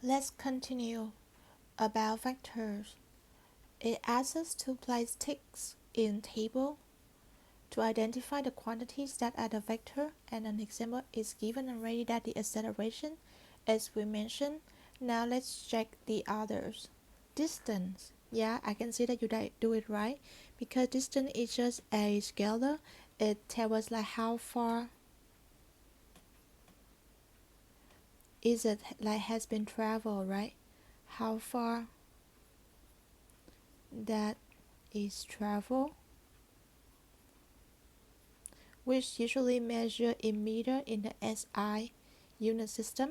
Let's continue about vectors. It asks us to place ticks in table to identify the quantities that are the vector, and an example is given already that the acceleration, as we mentioned. Now let's check the others. Distance. Yeah, I can see that you do it right, because distance is just a scalar. It tells us like how far is it like has been traveled, right? How far that is travel, which usually measure in meter in the SI unit system.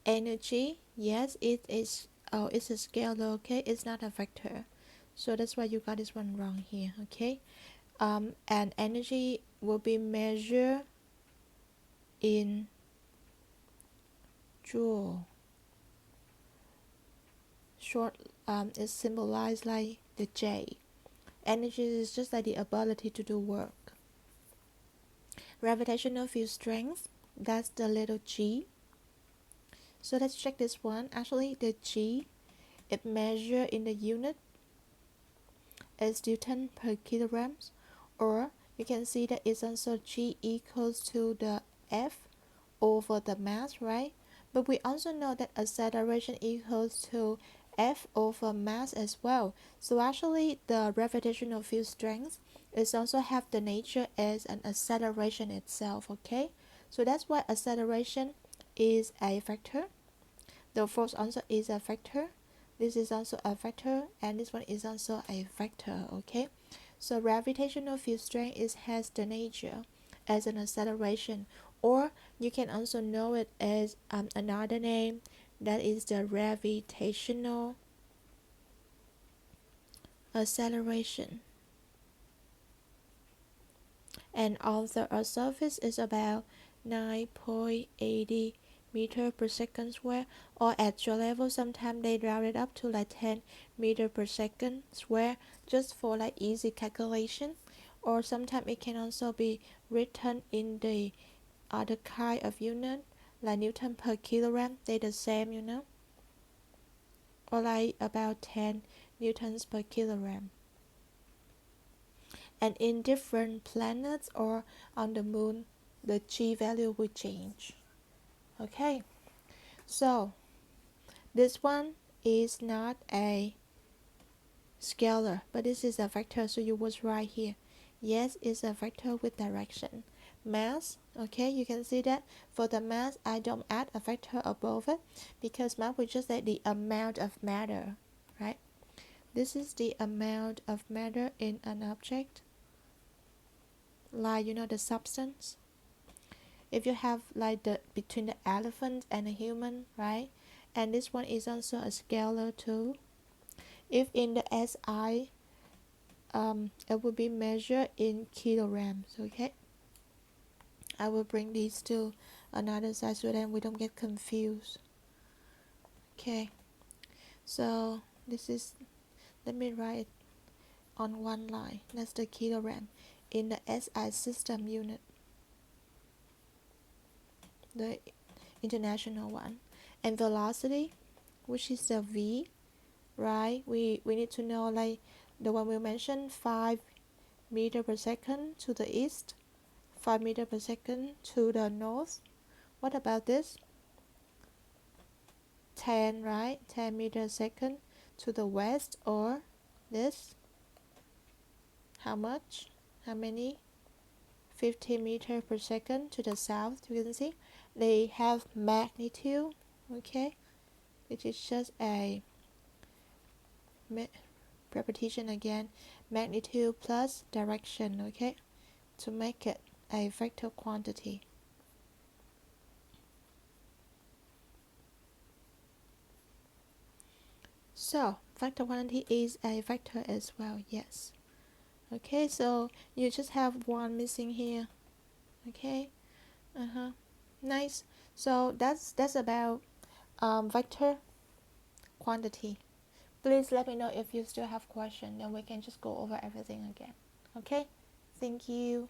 Energy, yes, it is. Oh, it's a scalar. Okay, it's not a vector, so that's why you got this one wrong here. Okay, and energy will be measured in joule. Short, is symbolized like the J. Energy is just like the ability to do work. Gravitational field strength, that's the little g. So let's check this one. Actually, the g, it measured in the unit as Newton per kilograms, or you can see that it's also g equals to the f over the mass, right? But we also know that acceleration equals to f over mass as well. So actually the gravitational field strength is also have the nature as an acceleration itself, okay? So that's why acceleration is a vector. The force also is a vector. This is also a vector, and this one is also a vector, okay? So gravitational field strength has the nature as an acceleration, or you can also know it as another name, that is the gravitational acceleration. And on the Earth's surface is about 9.80 meter per second square, or at your level sometimes they round it up to like 10 meter per second square, just for like easy calculation. Or sometimes it can also be written in the other kind of unit, like Newton per kilogram, they the same, or like about 10 newtons per kilogram. And in different planets or on the moon, the g value will change. Okay, so this one is not a scalar, but this is a vector, so you was right here. Yes, it's a vector with direction. Mass, okay, you can see that for the mass I don't add a vector above it, because mass will just say the amount of matter, right? This is the amount of matter in an object, like the substance. If you have like the between the elephant and a human, right? And this one is also a scalar too. If in the SI, it will be measured in kilograms. Okay, I will bring these to another side so that we don't get confused. Okay, so this is, let me write it on one line. That's the kilogram in the SI system unit, the international one. And velocity, which is the v, right? We need to know like the one we mentioned, 5 meter per second to the east, 5 meter per second to the north. What about this? 10, right? 10 meter a second to the west, or this? How much? How many? 50 meter per second to the south. You can see they have magnitude, okay? Which is just a repetition again, magnitude plus direction, okay, to make it a vector quantity. So vector quantity is a vector as well, yes. Okay, so you just have one missing here. Okay, nice. So that's about vector quantity. Please let me know if you still have questions, then we can just go over everything again. Okay, thank you.